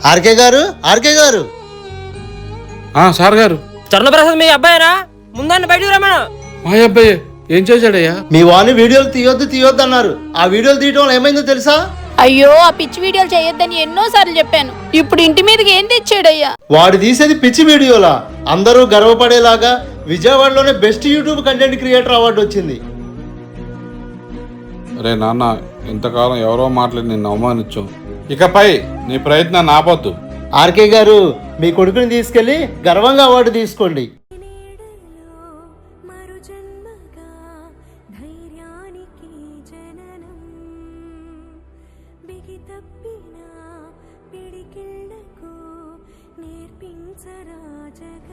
RK గారు, RK గారు. Sir గారు. చరణప్రసాద్ మీ అబ్బాయినా? ముందన్న బయటకు రమ్మను. మా అబ్బాయి ఏం చేశాడయ్యా? మీ వాణి వీడియోలు తీయొద్దు అన్నారు. ఆ వీడియోలు తీయటం వల్ల ఏమైందో తెలుసా? అయ్యో, ఆ పిచ్చి వీడియోలు చేయొద్దని ఎన్నోసార్లు చెప్పాను. ఇప్పుడు ఇంటి మీదకి ఏం తెచ్చాడయ్యా? వాడు తీసేది పిచ్చి వీడియోలా? అందరూ గర్వపడేలాగా విజయవాడలోనే best YouTube content creator award వచ్చింది. అరే నాన్న, ఇంతకాలం ఎవరో మాట్లాడి నిన్ను అవమానించావు. ఇకపై నీ ప్రయత్నాన్ని ఆపొద్దు. ఆర్కే గారు, మీ కొడుకుని తీసుకెళ్లి గర్వంగా అవార్డు తీసుకోండి. నేర్పించరా జగ